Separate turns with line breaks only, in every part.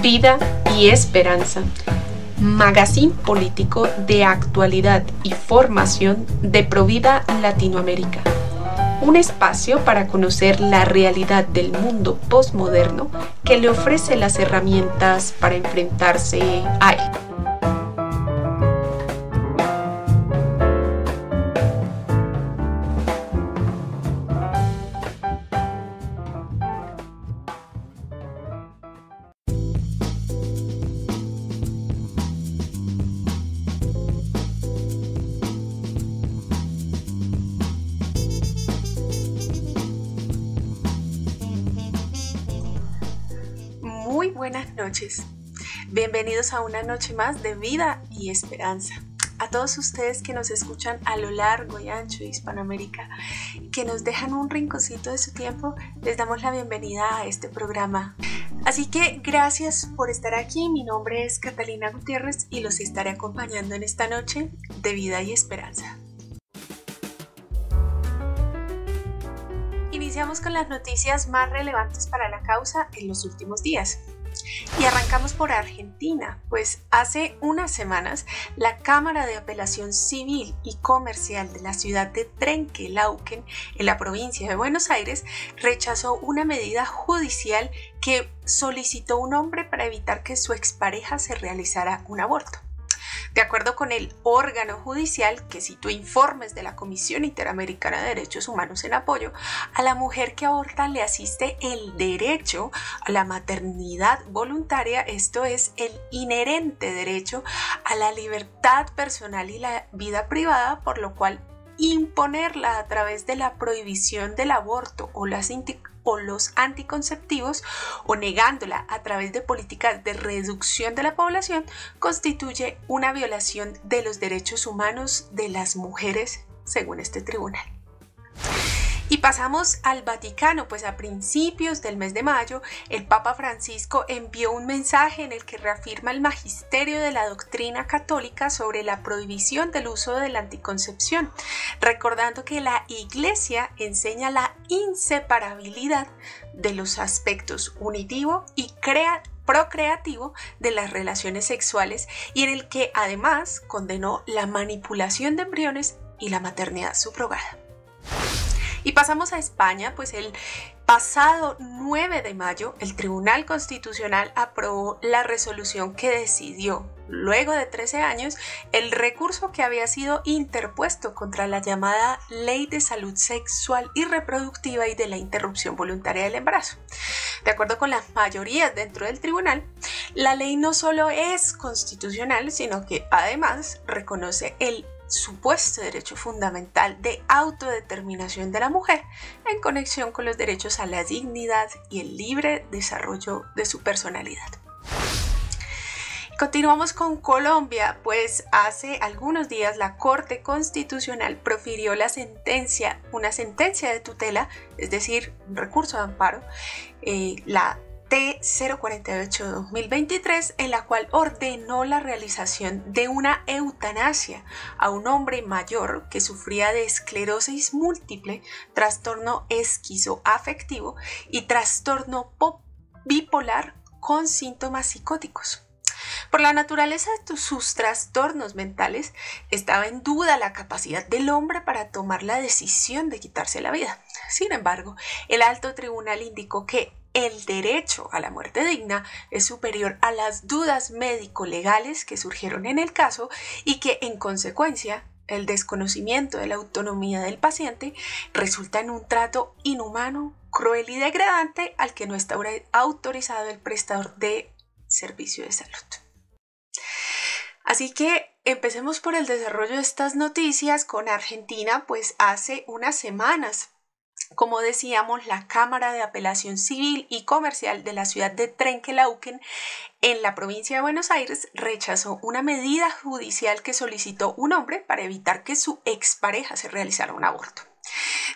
Vida y Esperanza, magazine político de actualidad y formación de Provida Latinoamérica. Un espacio para conocer la realidad del mundo postmoderno que le ofrece las herramientas para enfrentarse a él. Muy buenas noches, bienvenidos a una noche más de Vida y Esperanza. A todos ustedes que nos escuchan a lo largo y ancho de Hispanoamérica, que nos dejan un rinconcito de su tiempo, les damos la bienvenida a este programa. Así que gracias por estar aquí. Mi nombre es Catalina Gutiérrez y los estaré acompañando en esta noche de Vida y Esperanza. Iniciamos con las noticias más relevantes para la causa en los últimos días. Y arrancamos por Argentina, pues hace unas semanas la Cámara de Apelación Civil y Comercial de la ciudad de Trenquelauquen, en la provincia de Buenos Aires, rechazó una medida judicial que solicitó un hombre para evitar que su expareja se realizara un aborto. De acuerdo con el órgano judicial, que citó informes de la Comisión Interamericana de Derechos Humanos en apoyo, a la mujer que aborta le asiste el derecho a la maternidad voluntaria, esto es, el inherente derecho a la libertad personal y la vida privada, por lo cual imponerla a través de la prohibición del aborto o los anticonceptivos o negándola a través de políticas de reducción de la población constituye una violación de los derechos humanos de las mujeres, según este tribunal. Y pasamos al Vaticano, pues a principios del mes de mayo, el Papa Francisco envió un mensaje en el que reafirma el magisterio de la doctrina católica sobre la prohibición del uso de la anticoncepción, recordando que la Iglesia enseña la inseparabilidad de los aspectos unitivo y procreativo de las relaciones sexuales, y en el que además condenó la manipulación de embriones y la maternidad subrogada. Y pasamos a España, pues el pasado 9 de mayo el Tribunal Constitucional aprobó la resolución que decidió, luego de 13 años, el recurso que había sido interpuesto contra la llamada Ley de Salud Sexual y Reproductiva y de la Interrupción Voluntaria del Embarazo. De acuerdo con las mayorías dentro del tribunal, la ley no solo es constitucional, sino que además reconoce el supuesto derecho fundamental de autodeterminación de la mujer en conexión con los derechos a la dignidad y el libre desarrollo de su personalidad. Continuamos con Colombia, pues hace algunos días la Corte Constitucional profirió una sentencia de tutela, es decir, un recurso de amparo, la T-048/2023, en la cual ordenó la realización de una eutanasia a un hombre mayor que sufría de esclerosis múltiple, trastorno esquizoafectivo y trastorno bipolar con síntomas psicóticos. Por la naturaleza de sus trastornos mentales, estaba en duda la capacidad del hombre para tomar la decisión de quitarse la vida. Sin embargo, el alto tribunal indicó que el derecho a la muerte digna es superior a las dudas médico-legales que surgieron en el caso y que, en consecuencia, el desconocimiento de la autonomía del paciente resulta en un trato inhumano, cruel y degradante al que no está autorizado el prestador de servicio de salud. Así que empecemos por el desarrollo de estas noticias con Argentina, pues hace unas semanas, como decíamos, la Cámara de Apelación Civil y Comercial de la ciudad de Trenquelauquen, en la provincia de Buenos Aires, rechazó una medida judicial que solicitó un hombre para evitar que su expareja se realizara un aborto.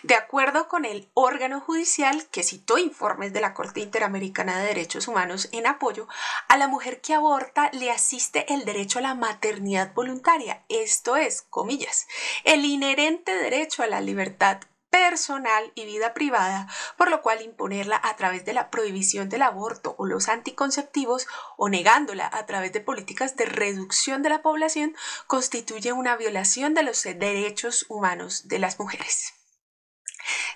De acuerdo con el órgano judicial, que citó informes de la Corte Interamericana de Derechos Humanos en apoyo, a la mujer que aborta le asiste el derecho a la maternidad voluntaria, esto es, comillas, el inherente derecho a la libertad personal y vida privada, por lo cual imponerla a través de la prohibición del aborto o los anticonceptivos o negándola a través de políticas de reducción de la población constituye una violación de los derechos humanos de las mujeres.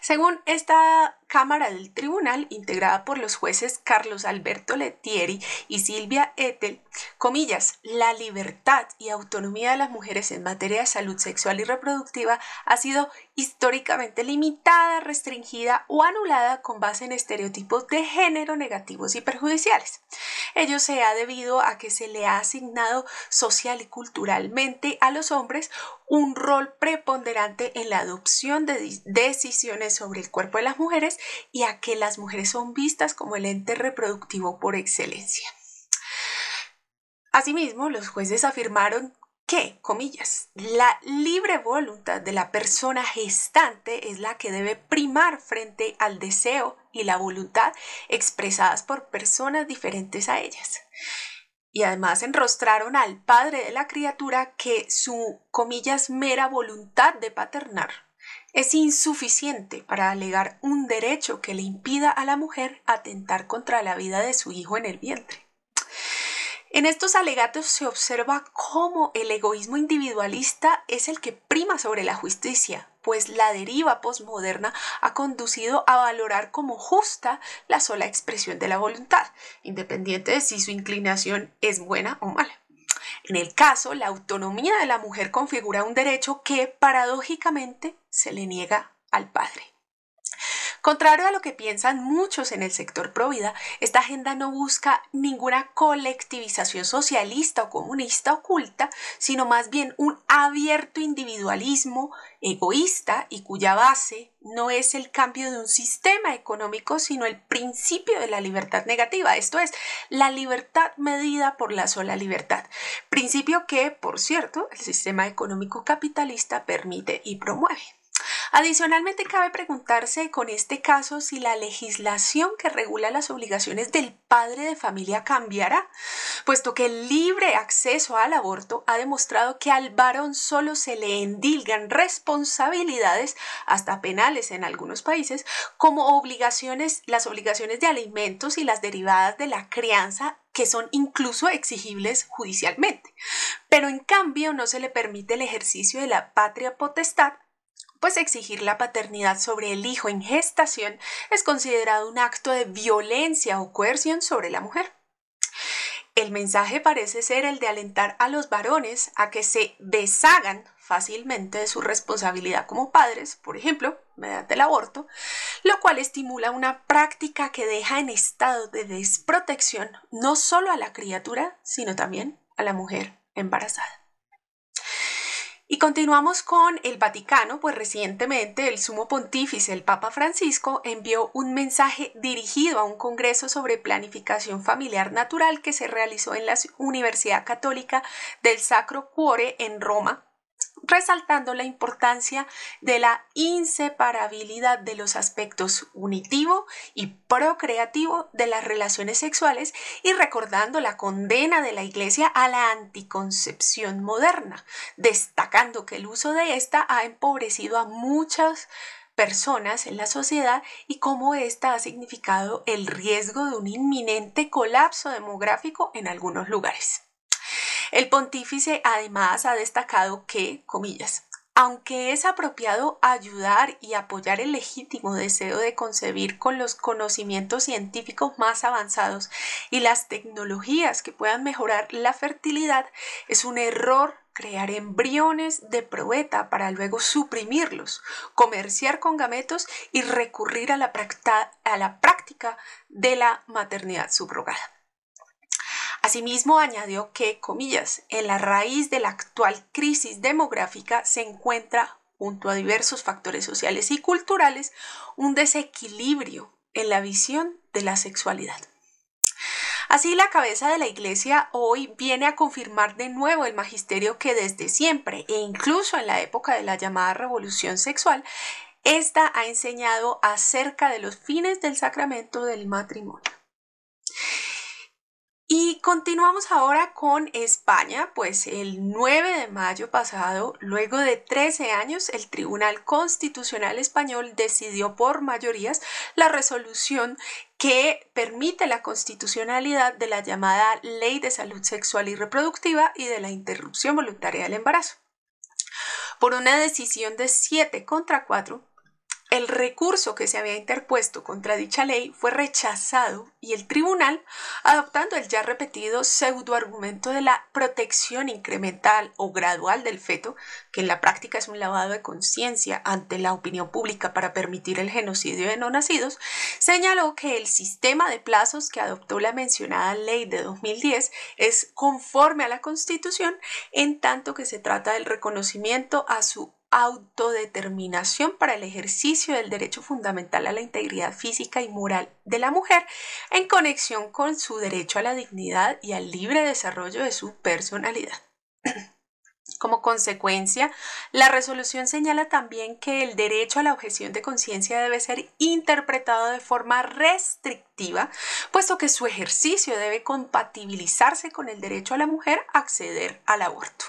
Según esta Cámara del Tribunal, integrada por los jueces Carlos Alberto Lettieri y Silvia Ethel, comillas, la libertad y autonomía de las mujeres en materia de salud sexual y reproductiva ha sido históricamente limitada, restringida o anulada con base en estereotipos de género negativos y perjudiciales. Ello se ha debido a que se le ha asignado social y culturalmente a los hombres un rol preponderante en la adopción de decisiones sobre el cuerpo de las mujeres y a que las mujeres son vistas como el ente reproductivo por excelencia. Asimismo, los jueces afirmaron que, comillas, la libre voluntad de la persona gestante es la que debe primar frente al deseo y la voluntad expresadas por personas diferentes a ellas. Y además enrostraron al padre de la criatura que su, comillas, mera voluntad de paternar es insuficiente para alegar un derecho que le impida a la mujer atentar contra la vida de su hijo en el vientre. En estos alegatos se observa cómo el egoísmo individualista es el que prima sobre la justicia, pues la deriva posmoderna ha conducido a valorar como justa la sola expresión de la voluntad, independiente de si su inclinación es buena o mala. En el caso, la autonomía de la mujer configura un derecho que, paradójicamente, se le niega al padre. Contrario a lo que piensan muchos en el sector provida, esta agenda no busca ninguna colectivización socialista o comunista oculta, sino más bien un abierto individualismo egoísta y cuya base no es el cambio de un sistema económico, sino el principio de la libertad negativa, esto es, la libertad medida por la sola libertad, principio que, por cierto, el sistema económico capitalista permite y promueve. Adicionalmente, cabe preguntarse con este caso si la legislación que regula las obligaciones del padre de familia cambiará, puesto que el libre acceso al aborto ha demostrado que al varón solo se le endilgan responsabilidades, hasta penales en algunos países, como las obligaciones de alimentos y las derivadas de la crianza, que son incluso exigibles judicialmente. Pero en cambio no se le permite el ejercicio de la patria potestad, pues exigir la paternidad sobre el hijo en gestación es considerado un acto de violencia o coerción sobre la mujer. El mensaje parece ser el de alentar a los varones a que se deshagan fácilmente de su responsabilidad como padres, por ejemplo, mediante el aborto, lo cual estimula una práctica que deja en estado de desprotección no solo a la criatura, sino también a la mujer embarazada. Y continuamos con el Vaticano, pues recientemente el Sumo Pontífice, el Papa Francisco, envió un mensaje dirigido a un congreso sobre planificación familiar natural que se realizó en la Universidad Católica del Sacro Cuore en Roma, resaltando la importancia de la inseparabilidad de los aspectos unitivo y procreativo de las relaciones sexuales y recordando la condena de la Iglesia a la anticoncepción moderna, destacando que el uso de esta ha empobrecido a muchas personas en la sociedad y cómo esta ha significado el riesgo de un inminente colapso demográfico en algunos lugares. El pontífice además ha destacado que, comillas, aunque es apropiado ayudar y apoyar el legítimo deseo de concebir con los conocimientos científicos más avanzados y las tecnologías que puedan mejorar la fertilidad, es un error crear embriones de probeta para luego suprimirlos, comerciar con gametos y recurrir a la práctica de la maternidad subrogada. Asimismo, añadió que, comillas, en la raíz de la actual crisis demográfica se encuentra, junto a diversos factores sociales y culturales, un desequilibrio en la visión de la sexualidad. Así, la cabeza de la Iglesia hoy viene a confirmar de nuevo el magisterio que desde siempre, e incluso en la época de la llamada revolución sexual, esta ha enseñado acerca de los fines del sacramento del matrimonio. Y continuamos ahora con España, pues el 9 de mayo pasado, luego de 13 años, el Tribunal Constitucional Español decidió por mayorías la resolución que permite la constitucionalidad de la llamada Ley de Salud Sexual y Reproductiva y de la interrupción voluntaria del embarazo. Por una decisión de 7-4, el recurso que se había interpuesto contra dicha ley fue rechazado y el tribunal, adoptando el ya repetido pseudoargumento de la protección incremental o gradual del feto, que en la práctica es un lavado de conciencia ante la opinión pública para permitir el genocidio de no nacidos, señaló que el sistema de plazos que adoptó la mencionada ley de 2010 es conforme a la Constitución, en tanto que se trata del reconocimiento a su autodeterminación para el ejercicio del derecho fundamental a la integridad física y moral de la mujer en conexión con su derecho a la dignidad y al libre desarrollo de su personalidad. Como consecuencia, la resolución señala también que el derecho a la objeción de conciencia debe ser interpretado de forma restrictiva, puesto que su ejercicio debe compatibilizarse con el derecho a la mujer a acceder al aborto.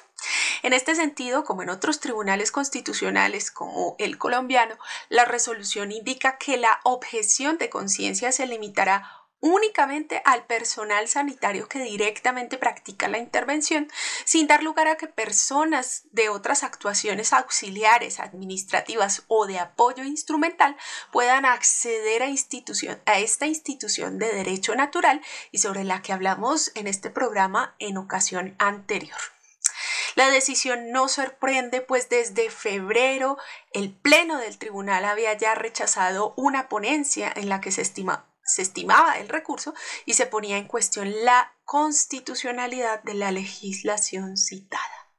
En este sentido, como en otros tribunales constitucionales como el colombiano, la resolución indica que la objeción de conciencia se limitará únicamente al personal sanitario que directamente practica la intervención, sin dar lugar a que personas de otras actuaciones auxiliares, administrativas o de apoyo instrumental puedan acceder a esta institución de derecho natural y sobre la que hablamos en este programa en ocasión anterior. La decisión no sorprende, pues desde febrero el Pleno del Tribunal había ya rechazado una ponencia en la que se estimaba el recurso y se ponía en cuestión la constitucionalidad de la legislación citada.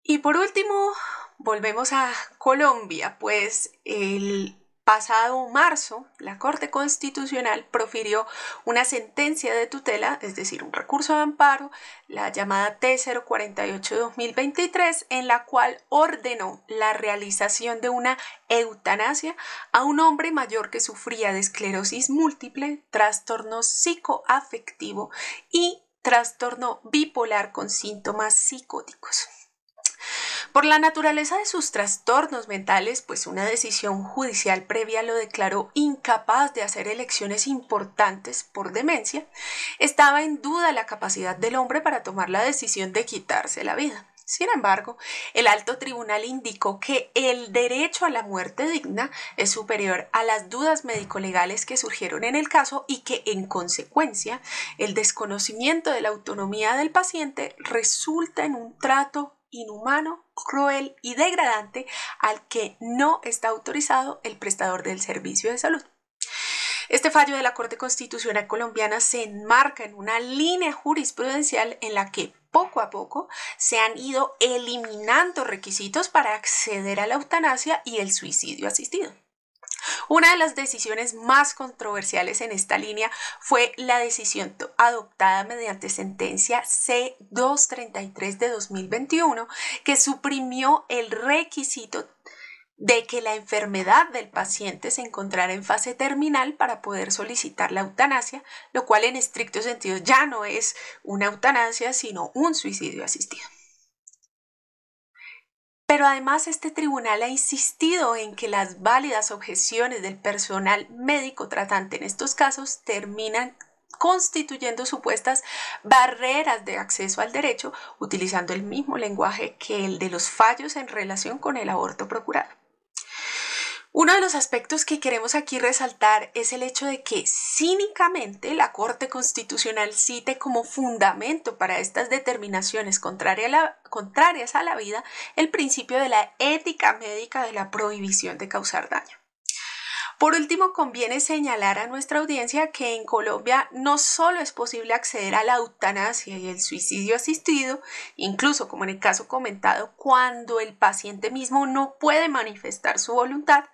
Y por último, volvemos a Colombia, pues el pasado marzo, la Corte Constitucional profirió una sentencia de tutela, es decir, un recurso de amparo, la llamada T048-2023, en la cual ordenó la realización de una eutanasia a un hombre mayor que sufría de esclerosis múltiple, trastorno psicoafectivo y trastorno bipolar con síntomas psicóticos. Por la naturaleza de sus trastornos mentales, pues una decisión judicial previa lo declaró incapaz de hacer elecciones importantes por demencia, estaba en duda la capacidad del hombre para tomar la decisión de quitarse la vida. Sin embargo, el alto tribunal indicó que el derecho a la muerte digna es superior a las dudas médico-legales que surgieron en el caso y que, en consecuencia, el desconocimiento de la autonomía del paciente resulta en un trato inhumano, cruel y degradante al que no está autorizado el prestador del servicio de salud. Este fallo de la Corte Constitucional colombiana se enmarca en una línea jurisprudencial en la que poco a poco se han ido eliminando requisitos para acceder a la eutanasia y el suicidio asistido. Una de las decisiones más controversiales en esta línea fue la decisión adoptada mediante sentencia C-233 de 2021, que suprimió el requisito de que la enfermedad del paciente se encontrara en fase terminal para poder solicitar la eutanasia, lo cual en estricto sentido ya no es una eutanasia, sino un suicidio asistido. Pero además este tribunal ha insistido en que las válidas objeciones del personal médico tratante en estos casos terminan constituyendo supuestas barreras de acceso al derecho, utilizando el mismo lenguaje que el de los fallos en relación con el aborto procurado. Uno de los aspectos que queremos aquí resaltar es el hecho de que cínicamente la Corte Constitucional cite como fundamento para estas determinaciones contrarias a la vida el principio de la ética médica de la prohibición de causar daño. Por último, conviene señalar a nuestra audiencia que en Colombia no solo es posible acceder a la eutanasia y el suicidio asistido, incluso como en el caso comentado, cuando el paciente mismo no puede manifestar su voluntad,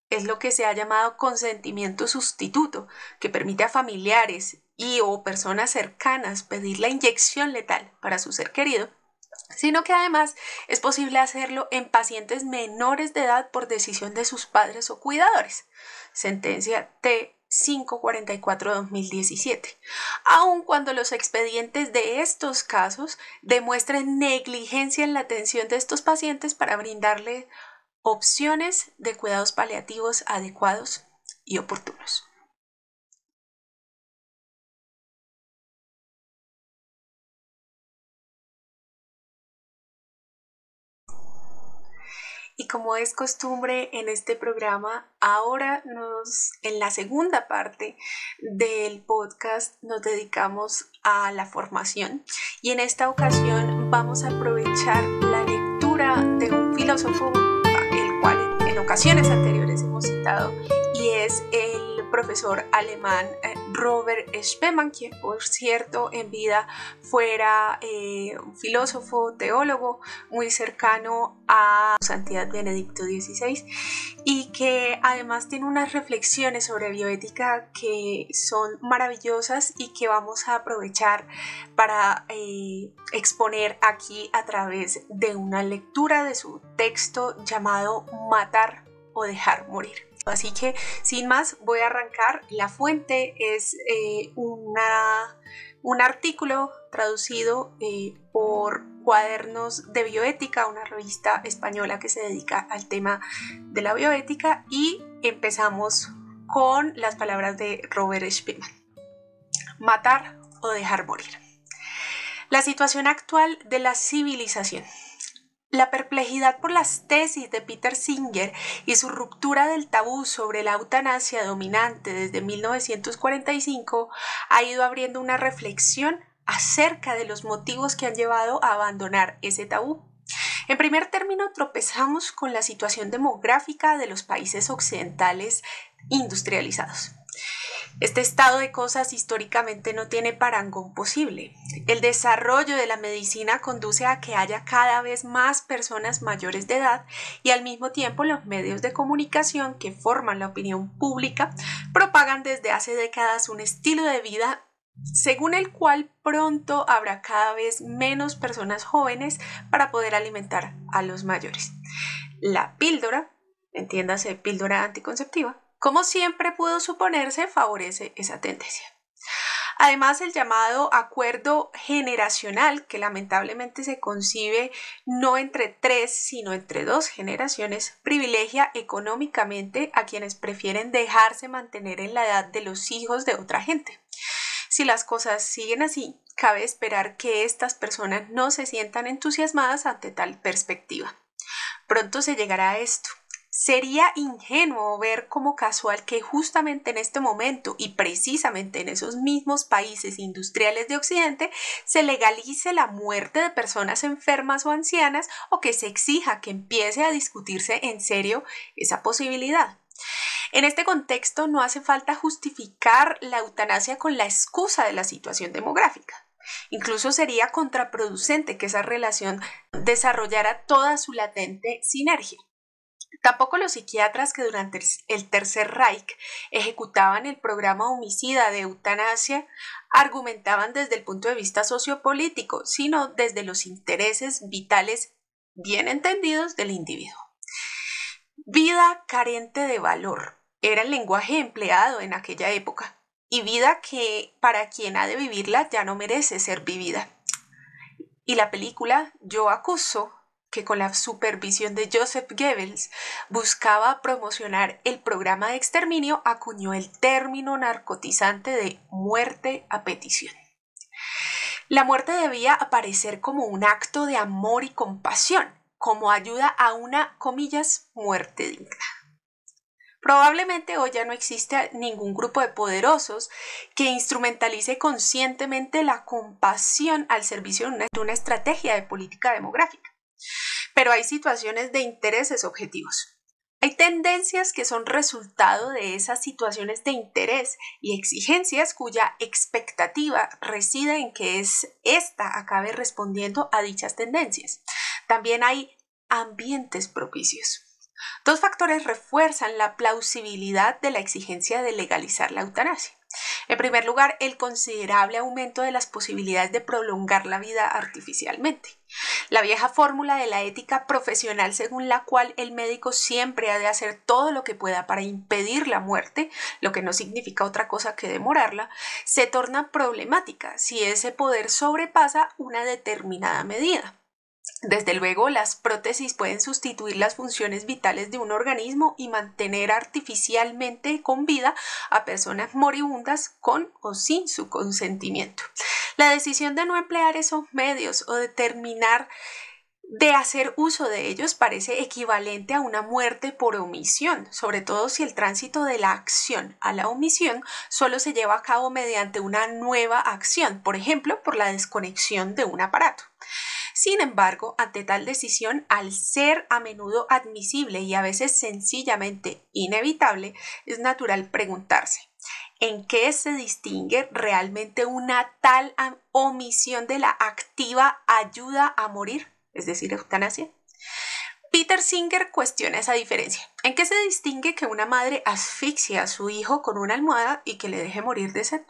es lo que se ha llamado consentimiento sustituto, que permite a familiares y o personas cercanas pedir la inyección letal para su ser querido, sino que además es posible hacerlo en pacientes menores de edad por decisión de sus padres o cuidadores. Sentencia 544-2017, aun cuando los expedientes de estos casos demuestren negligencia en la atención de estos pacientes para brindarles opciones de cuidados paliativos adecuados y oportunos. Y como es costumbre en este programa, ahora en la segunda parte del podcast nos dedicamos a la formación y en esta ocasión vamos a aprovechar la lectura de un filósofo el cual en ocasiones anteriores hemos citado y es el profesor alemán Robert Spemann, quien por cierto en vida fuera un filósofo, teólogo muy cercano a su santidad Benedicto XVI y que además tiene unas reflexiones sobre bioética que son maravillosas y que vamos a aprovechar para exponer aquí a través de una lectura de su texto llamado Matar o dejar morir. Así que sin más voy a arrancar. La fuente es un artículo traducido por Cuadernos de Bioética, una revista española que se dedica al tema de la bioética, y empezamos con las palabras de Robert Spemann. Matar o dejar morir. La situación actual de la civilización. La perplejidad por las tesis de Peter Singer y su ruptura del tabú sobre la eutanasia dominante desde 1945 ha ido abriendo una reflexión acerca de los motivos que han llevado a abandonar ese tabú. En primer término, tropezamos con la situación demográfica de los países occidentales industrializados. Este estado de cosas históricamente no tiene parangón posible. El desarrollo de la medicina conduce a que haya cada vez más personas mayores de edad y al mismo tiempo los medios de comunicación que forman la opinión pública propagan desde hace décadas un estilo de vida según el cual pronto habrá cada vez menos personas jóvenes para poder alimentar a los mayores. La píldora, entiéndase píldora anticonceptiva, como siempre pudo suponerse, favorece esa tendencia. Además, el llamado acuerdo generacional, que lamentablemente se concibe no entre 3, sino entre 2 generaciones, privilegia económicamente a quienes prefieren dejarse mantener en la edad de los hijos de otra gente. Si las cosas siguen así, cabe esperar que estas personas no se sientan entusiasmadas ante tal perspectiva. Pronto se llegará a esto. Sería ingenuo ver como casual que justamente en este momento y precisamente en esos mismos países industriales de Occidente se legalice la muerte de personas enfermas o ancianas o que se exija que empiece a discutirse en serio esa posibilidad. En este contexto no hace falta justificar la eutanasia con la excusa de la situación demográfica. Incluso sería contraproducente que esa relación desarrollara toda su latente sinergia. Tampoco los psiquiatras que durante el Tercer Reich ejecutaban el programa homicida de eutanasia argumentaban desde el punto de vista sociopolítico, sino desde los intereses vitales bien entendidos del individuo. Vida carente de valor era el lenguaje empleado en aquella época, y vida que para quien ha de vivirla ya no merece ser vivida. Y la película Yo acuso, que con la supervisión de Joseph Goebbels buscaba promocionar el programa de exterminio, acuñó el término narcotizante de muerte a petición. La muerte debía aparecer como un acto de amor y compasión, como ayuda a una, comillas, muerte digna. Probablemente hoy ya no existe ningún grupo de poderosos que instrumentalice conscientemente la compasión al servicio de una estrategia de política demográfica. Pero hay situaciones de intereses objetivos. Hay tendencias que son resultado de esas situaciones de interés y exigencias cuya expectativa reside en que ésta acabe respondiendo a dichas tendencias. También hay ambientes propicios. Dos factores refuerzan la plausibilidad de la exigencia de legalizar la eutanasia. En primer lugar, el considerable aumento de las posibilidades de prolongar la vida artificialmente. La vieja fórmula de la ética profesional según la cual el médico siempre ha de hacer todo lo que pueda para impedir la muerte, lo que no significa otra cosa que demorarla, se torna problemática si ese poder sobrepasa una determinada medida. Desde luego, las prótesis pueden sustituir las funciones vitales de un organismo y mantener artificialmente con vida a personas moribundas con o sin su consentimiento. La decisión de no emplear esos medios o de terminar de hacer uso de ellos parece equivalente a una muerte por omisión, sobre todo si el tránsito de la acción a la omisión solo se lleva a cabo mediante una nueva acción, por ejemplo, por la desconexión de un aparato. Sin embargo, ante tal decisión, al ser a menudo admisible y a veces sencillamente inevitable, es natural preguntarse, ¿en qué se distingue realmente una tal omisión de la activa ayuda a morir, es decir, eutanasia? Peter Singer cuestiona esa diferencia. ¿En qué se distingue que una madre asfixie a su hijo con una almohada y que le deje morir de sed?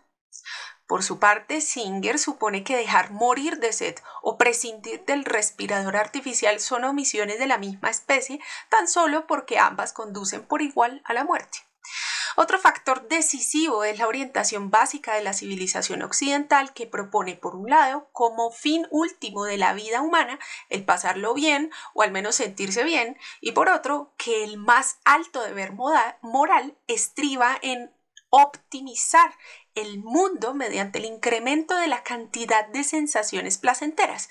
Por su parte, Singer supone que dejar morir de sed o prescindir del respirador artificial son omisiones de la misma especie, tan solo porque ambas conducen por igual a la muerte. Otro factor decisivo es la orientación básica de la civilización occidental que propone, por un lado, como fin último de la vida humana, el pasarlo bien o al menos sentirse bien, y por otro, que el más alto deber moral estriba en optimizar el mundo mediante el incremento de la cantidad de sensaciones placenteras.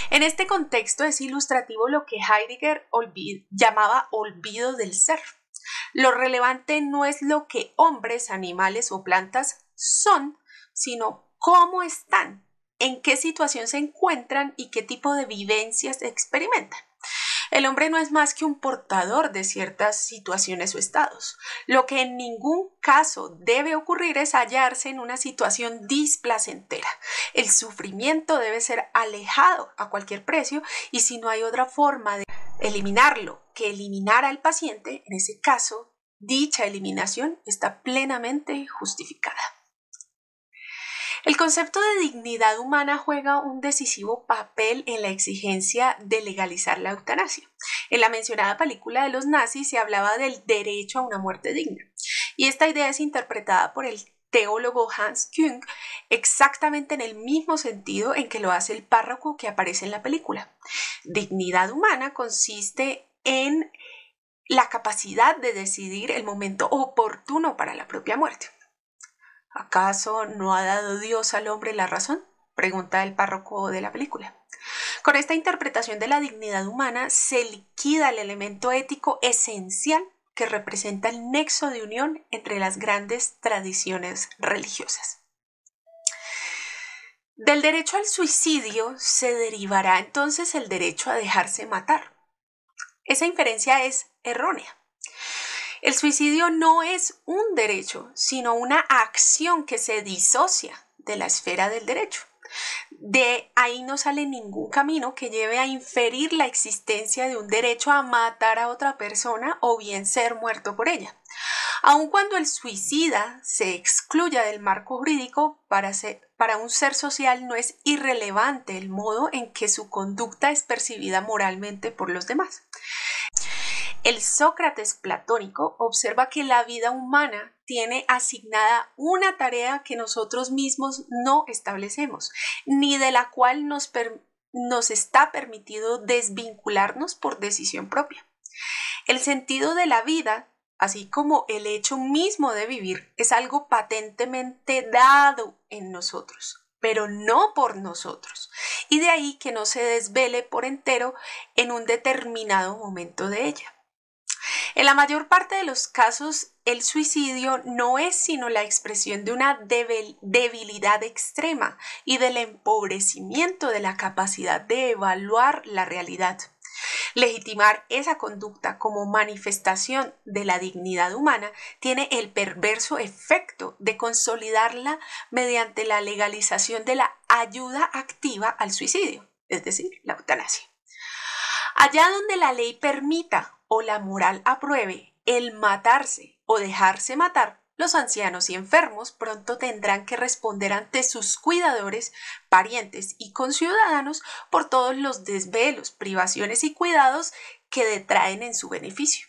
En este contexto es ilustrativo lo que Heidegger llamaba olvido del ser. Lo relevante no es lo que hombres, animales o plantas son, sino cómo están, en qué situación se encuentran y qué tipo de vivencias experimentan. El hombre no es más que un portador de ciertas situaciones o estados. Lo que en ningún caso debe ocurrir es hallarse en una situación displacentera. El sufrimiento debe ser alejado a cualquier precio y si no hay otra forma de eliminarlo que eliminar al paciente, en ese caso, dicha eliminación está plenamente justificada. El concepto de dignidad humana juega un decisivo papel en la exigencia de legalizar la eutanasia. En la mencionada película de los nazis se hablaba del derecho a una muerte digna, y esta idea es interpretada por el teólogo Hans Küng exactamente en el mismo sentido en que lo hace el párroco que aparece en la película. Dignidad humana consiste en la capacidad de decidir el momento oportuno para la propia muerte. ¿Acaso no ha dado Dios al hombre la razón?, pregunta el párroco de la película. Con esta interpretación de la dignidad humana se liquida el elemento ético esencial que representa el nexo de unión entre las grandes tradiciones religiosas. Del derecho al suicidio se derivará entonces el derecho a dejarse matar. Esa inferencia es errónea. El suicidio no es un derecho, sino una acción que se disocia de la esfera del derecho. De ahí no sale ningún camino que lleve a inferir la existencia de un derecho a matar a otra persona o bien ser muerto por ella. Aun cuando el suicida se excluya del marco jurídico, para un ser social no es irrelevante el modo en que su conducta es percibida moralmente por los demás. El Sócrates platónico observa que la vida humana tiene asignada una tarea que nosotros mismos no establecemos, ni de la cual nos está permitido desvincularnos por decisión propia. El sentido de la vida, así como el hecho mismo de vivir, es algo patentemente dado en nosotros, pero no por nosotros, y de ahí que no se desvele por entero en un determinado momento de ella. En la mayor parte de los casos, el suicidio no es sino la expresión de una debilidad extrema y del empobrecimiento de la capacidad de evaluar la realidad. Legitimar esa conducta como manifestación de la dignidad humana tiene el perverso efecto de consolidarla mediante la legalización de la ayuda activa al suicidio, es decir, la eutanasia. Allá donde la ley permita o la moral apruebe el matarse o dejarse matar, los ancianos y enfermos pronto tendrán que responder ante sus cuidadores, parientes y conciudadanos por todos los desvelos, privaciones y cuidados que detraen en su beneficio.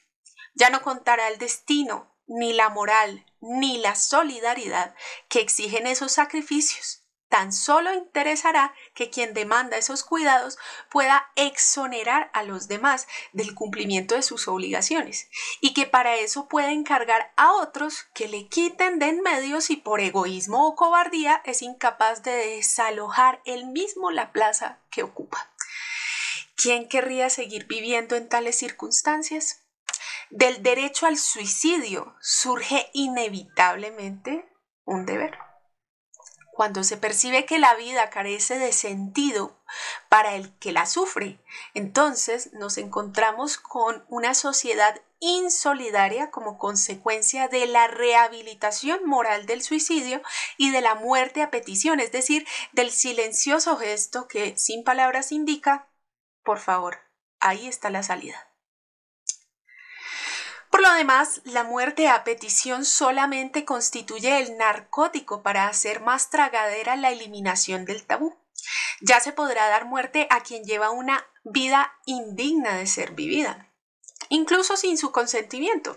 Ya no contará el destino, ni la moral, ni la solidaridad que exigen esos sacrificios. Tan solo interesará que quien demanda esos cuidados pueda exonerar a los demás del cumplimiento de sus obligaciones y que para eso pueda encargar a otros que le quiten de en medio si por egoísmo o cobardía es incapaz de desalojar él mismo la plaza que ocupa. ¿Quién querría seguir viviendo en tales circunstancias? Del derecho al suicidio surge inevitablemente un deber. Cuando se percibe que la vida carece de sentido para el que la sufre, entonces nos encontramos con una sociedad insolidaria como consecuencia de la rehabilitación moral del suicidio y de la muerte a petición, es decir, del silencioso gesto que sin palabras indica, por favor, ahí está la salida. Por lo demás, la muerte a petición solamente constituye el narcótico para hacer más tragadera la eliminación del tabú. Ya se podrá dar muerte a quien lleva una vida indigna de ser vivida, incluso sin su consentimiento.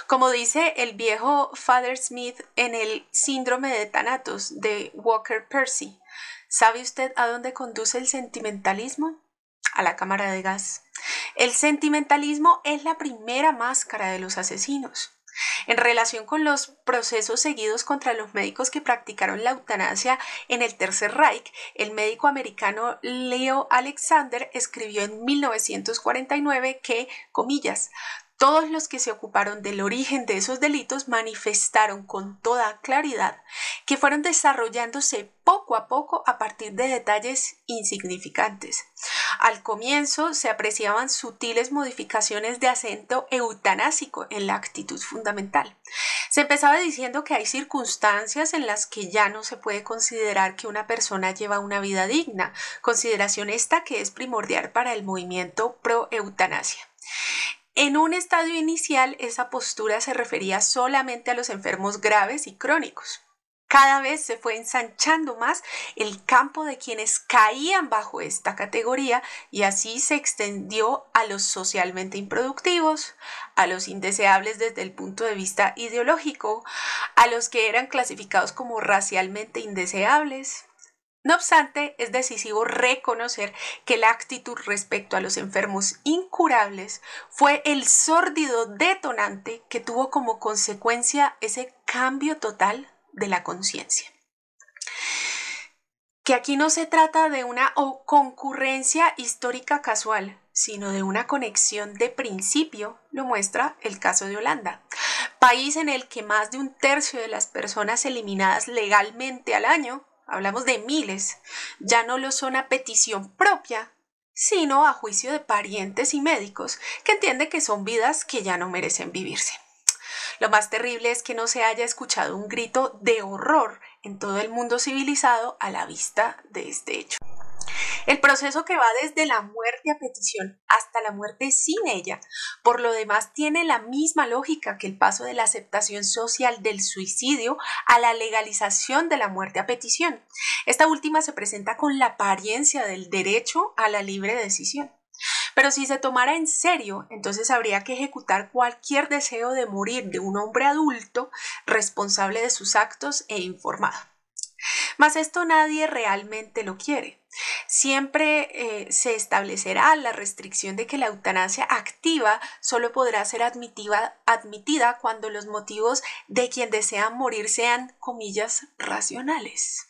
Como dice el viejo Father Smith en el Síndrome de Thanatos de Walker Percy, ¿sabe usted a dónde conduce el sentimentalismo? A la cámara de gas. El sentimentalismo es la primera máscara de los asesinos. En relación con los procesos seguidos contra los médicos que practicaron la eutanasia en el Tercer Reich, el médico americano Leo Alexander escribió en 1949 que, comillas, todos los que se ocuparon del origen de esos delitos manifestaron con toda claridad que fueron desarrollándose poco a poco a partir de detalles insignificantes. Al comienzo se apreciaban sutiles modificaciones de acento eutanásico en la actitud fundamental. Se empezaba diciendo que hay circunstancias en las que ya no se puede considerar que una persona lleva una vida digna, consideración esta que es primordial para el movimiento pro-eutanasia. En un estadio inicial, esa postura se refería solamente a los enfermos graves y crónicos. Cada vez se fue ensanchando más el campo de quienes caían bajo esta categoría y así se extendió a los socialmente improductivos, a los indeseables desde el punto de vista ideológico, a los que eran clasificados como racialmente indeseables. No obstante, es decisivo reconocer que la actitud respecto a los enfermos incurables fue el sórdido detonante que tuvo como consecuencia ese cambio total de la conciencia. Que aquí no se trata de una concurrencia histórica casual, sino de una conexión de principio, lo muestra el caso de Holanda, país en el que más de un tercio de las personas eliminadas legalmente al año, hablamos de miles, ya no lo son a petición propia, sino a juicio de parientes y médicos que entienden que son vidas que ya no merecen vivirse. Lo más terrible es que no se haya escuchado un grito de horror en todo el mundo civilizado a la vista de este hecho. El proceso que va desde la muerte a petición hasta la muerte sin ella, por lo demás tiene la misma lógica que el paso de la aceptación social del suicidio a la legalización de la muerte a petición. Esta última se presenta con la apariencia del derecho a la libre decisión. Pero si se tomara en serio, entonces habría que ejecutar cualquier deseo de morir de un hombre adulto, responsable de sus actos e informado. Mas esto nadie realmente lo quiere. Siempre se establecerá la restricción de que la eutanasia activa solo podrá ser admitida cuando los motivos de quien desea morir sean, comillas, racionales.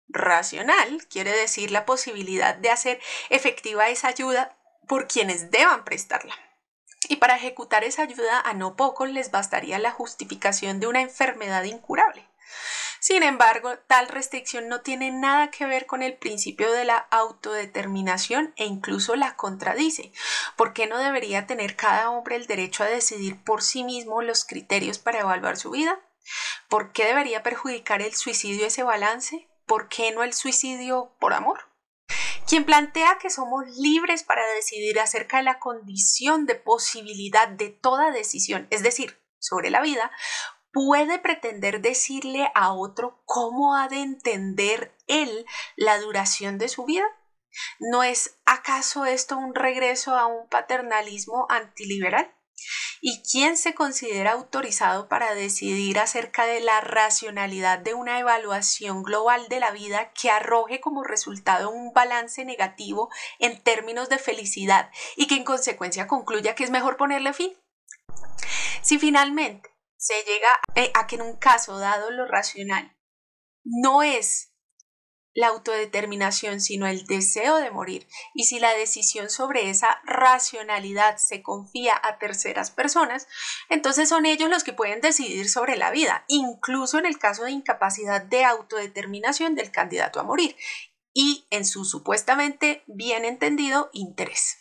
Racional quiere decir la posibilidad de hacer efectiva esa ayuda por quienes deban prestarla. Y para ejecutar esa ayuda a no pocos les bastaría la justificación de una enfermedad incurable. Sin embargo, tal restricción no tiene nada que ver con el principio de la autodeterminación e incluso la contradice. ¿Por qué no debería tener cada hombre el derecho a decidir por sí mismo los criterios para evaluar su vida? ¿Por qué debería perjudicar el suicidio ese balance? ¿Por qué no el suicidio por amor? quien plantea que somos libres para decidir acerca de la condición de posibilidad de toda decisión, es decir, sobre la vida, puede pretender decirle a otro cómo ha de entender él la duración de su vida. ¿No es acaso esto un regreso a un paternalismo antiliberal? ¿Y quién se considera autorizado para decidir acerca de la racionalidad de una evaluación global de la vida que arroje como resultado un balance negativo en términos de felicidad y que en consecuencia concluya que es mejor ponerle fin? Si finalmente se llega a que en un caso dado lo racional no es la autodeterminación, sino el deseo de morir, y si la decisión sobre esa racionalidad se confía a terceras personas, entonces son ellos los que pueden decidir sobre la vida, incluso en el caso de incapacidad de autodeterminación del candidato a morir, y en su supuestamente bien entendido interés.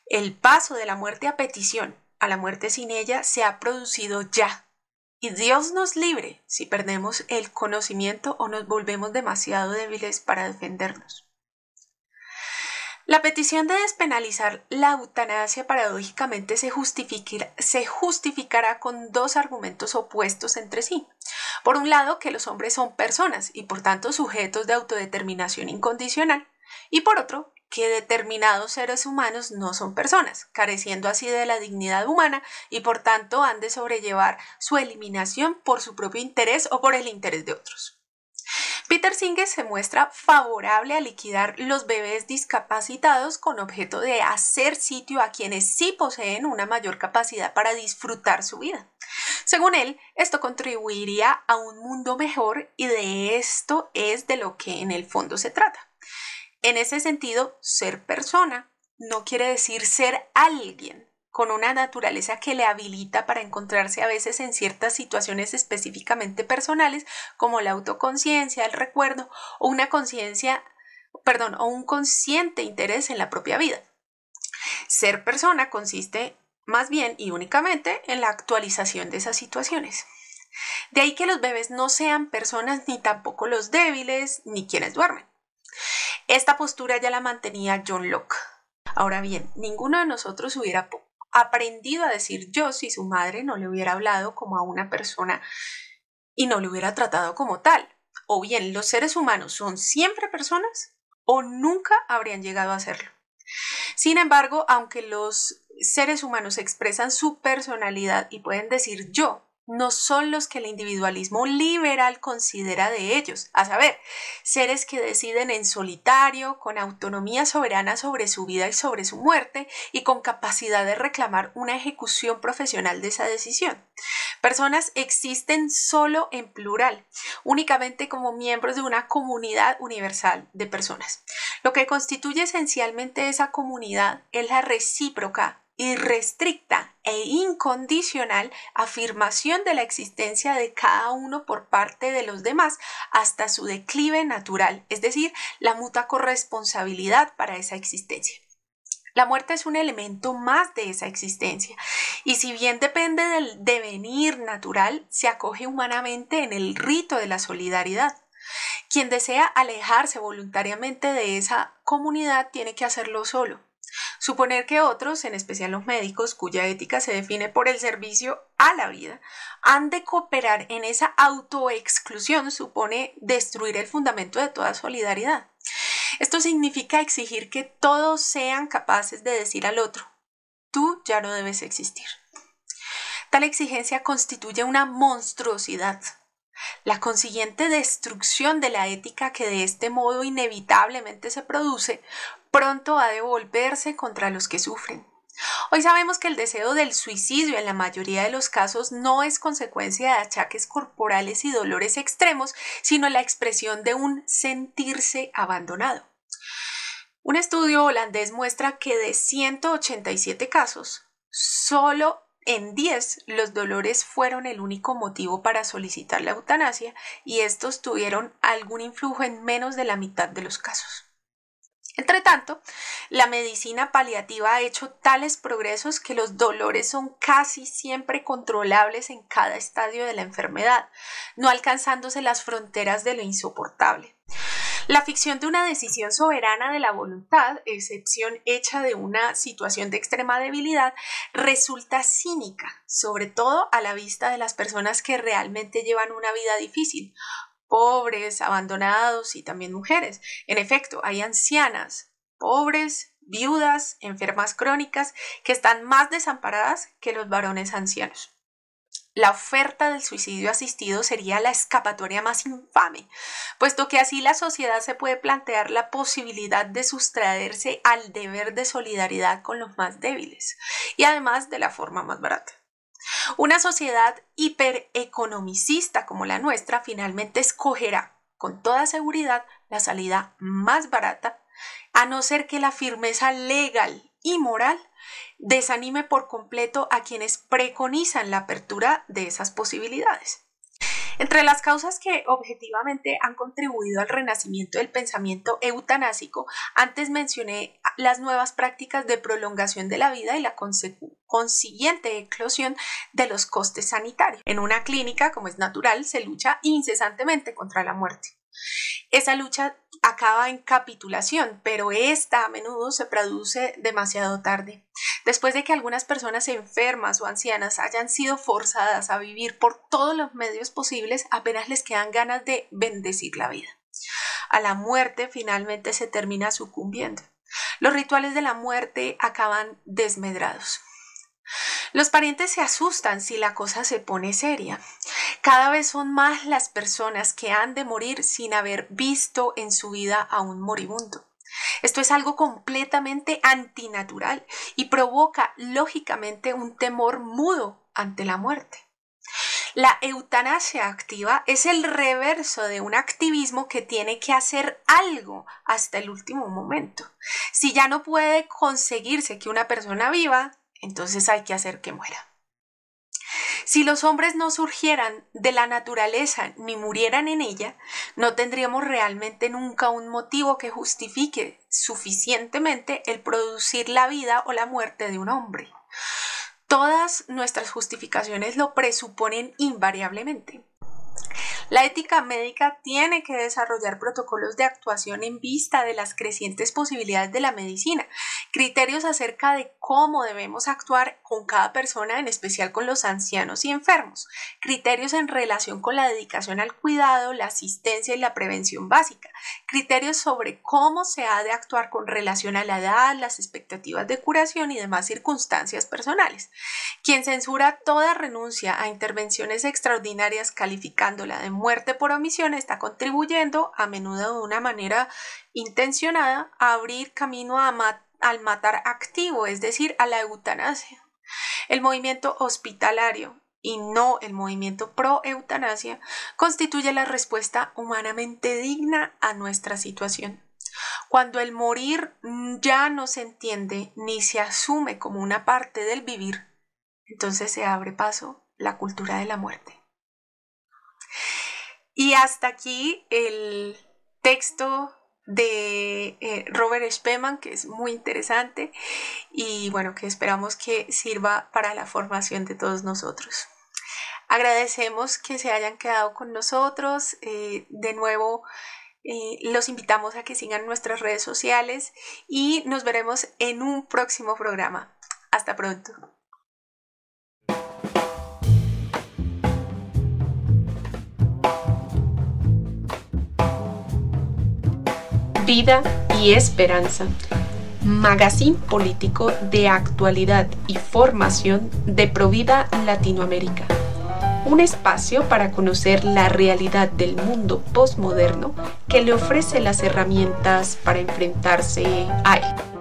El paso de la muerte a petición a la muerte sin ella se ha producido ya. Y Dios nos libre si perdemos el conocimiento o nos volvemos demasiado débiles para defendernos. La petición de despenalizar la eutanasia paradójicamente se justificará con dos argumentos opuestos entre sí. Por un lado, que los hombres son personas y por tanto sujetos de autodeterminación incondicional, y por otro, que determinados seres humanos no son personas, careciendo así de la dignidad humana y por tanto han de sobrellevar su eliminación por su propio interés o por el interés de otros. Peter Singer se muestra favorable a liquidar los bebés discapacitados con objeto de hacer sitio a quienes sí poseen una mayor capacidad para disfrutar su vida. Según él, esto contribuiría a un mundo mejor y de esto es de lo que en el fondo se trata. En ese sentido, ser persona no quiere decir ser alguien con una naturaleza que le habilita para encontrarse a veces en ciertas situaciones específicamente personales como la autoconciencia, el recuerdo o un consciente interés en la propia vida. Ser persona consiste más bien y únicamente en la actualización de esas situaciones. De ahí que los bebés no sean personas ni tampoco los débiles ni quienes duermen. Esta postura ya la mantenía John Locke. Ahora bien, ninguno de nosotros hubiera aprendido a decir yo si su madre no le hubiera hablado como a una persona y no le hubiera tratado como tal. O bien, los seres humanos son siempre personas o nunca habrían llegado a serlo. Sin embargo, aunque los seres humanos expresan su personalidad y pueden decir yo, no son los que el individualismo liberal considera de ellos, a saber, seres que deciden en solitario, con autonomía soberana sobre su vida y sobre su muerte, y con capacidad de reclamar una ejecución profesional de esa decisión. Personas existen solo en plural, únicamente como miembros de una comunidad universal de personas. Lo que constituye esencialmente esa comunidad es la recíproca, irrestricta e incondicional afirmación de la existencia de cada uno por parte de los demás hasta su declive natural, es decir, la mutua corresponsabilidad para esa existencia. La muerte es un elemento más de esa existencia y si bien depende del devenir natural, se acoge humanamente en el rito de la solidaridad. Quien desea alejarse voluntariamente de esa comunidad tiene que hacerlo solo. Suponer que otros, en especial los médicos, cuya ética se define por el servicio a la vida, han de cooperar en esa autoexclusión supone destruir el fundamento de toda solidaridad. Esto significa exigir que todos sean capaces de decir al otro, tú ya no debes existir. Tal exigencia constituye una monstruosidad. La consiguiente destrucción de la ética que de este modo inevitablemente se produce, pronto ha de volverse contra los que sufren. Hoy sabemos que el deseo del suicidio en la mayoría de los casos no es consecuencia de achaques corporales y dolores extremos, sino la expresión de un sentirse abandonado. Un estudio holandés muestra que de 187 casos, solo en 10 los dolores fueron el único motivo para solicitar la eutanasia y estos tuvieron algún influjo en menos de la mitad de los casos. Entretanto, la medicina paliativa ha hecho tales progresos que los dolores son casi siempre controlables en cada estadio de la enfermedad, no alcanzándose las fronteras de lo insoportable. La ficción de una decisión soberana de la voluntad, excepción hecha de una situación de extrema debilidad, resulta cínica, sobre todo a la vista de las personas que realmente llevan una vida difícil, pobres, abandonados y también mujeres. En efecto, hay ancianas, pobres, viudas, enfermas crónicas, que están más desamparadas que los varones ancianos. La oferta del suicidio asistido sería la escapatoria más infame, puesto que así la sociedad se puede plantear la posibilidad de sustraerse al deber de solidaridad con los más débiles, y además de la forma más barata. Una sociedad hipereconomicista como la nuestra finalmente escogerá con toda seguridad la salida más barata, a no ser que la firmeza legal y moral desanime por completo a quienes preconizan la apertura de esas posibilidades. Entre las causas que objetivamente han contribuido al renacimiento del pensamiento eutanásico, antes mencioné las nuevas prácticas de prolongación de la vida y la consiguiente eclosión de los costes sanitarios. En una clínica, como es natural, se lucha incesantemente contra la muerte. Esa lucha acaba en capitulación, pero esta a menudo se produce demasiado tarde. Después de que algunas personas enfermas o ancianas hayan sido forzadas a vivir por todos los medios posibles, apenas les quedan ganas de bendecir la vida. A la muerte finalmente se termina sucumbiendo. Los rituales de la muerte acaban desmedrados. Los parientes se asustan si la cosa se pone seria. Cada vez son más las personas que han de morir sin haber visto en su vida a un moribundo. Esto es algo completamente antinatural y provoca lógicamente un temor mudo ante la muerte. La eutanasia activa es el reverso de un activismo que tiene que hacer algo hasta el último momento. Si ya no puede conseguirse que una persona viva, entonces hay que hacer que muera. Si los hombres no surgieran de la naturaleza ni murieran en ella, no tendríamos realmente nunca un motivo que justifique suficientemente el producir la vida o la muerte de un hombre. Todas nuestras justificaciones lo presuponen invariablemente. La ética médica tiene que desarrollar protocolos de actuación en vista de las crecientes posibilidades de la medicina, criterios acerca de cómo debemos actuar con cada persona, en especial con los ancianos y enfermos, criterios en relación con la dedicación al cuidado, la asistencia y la prevención básica, criterios sobre cómo se ha de actuar con relación a la edad, las expectativas de curación y demás circunstancias personales. Quien censura toda renuncia a intervenciones extraordinarias calificándola de muerte por omisión está contribuyendo, a menudo de una manera intencionada, a abrir camino al matar activo, es decir, a la eutanasia. El movimiento hospitalario y no el movimiento pro-eutanasia constituye la respuesta humanamente digna a nuestra situación. Cuando el morir ya no se entiende ni se asume como una parte del vivir, entonces se abre paso la cultura de la muerte. Y hasta aquí el texto de Robert Spemann, que es muy interesante y bueno, que esperamos que sirva para la formación de todos nosotros. Agradecemos que se hayan quedado con nosotros. De nuevo, los invitamos a que sigan nuestras redes sociales y nos veremos en un próximo programa. Hasta pronto. Vida y Esperanza, magazine político de actualidad y formación de Provida Latinoamérica. Un espacio para conocer la realidad del mundo postmoderno que le ofrece las herramientas para enfrentarse a él.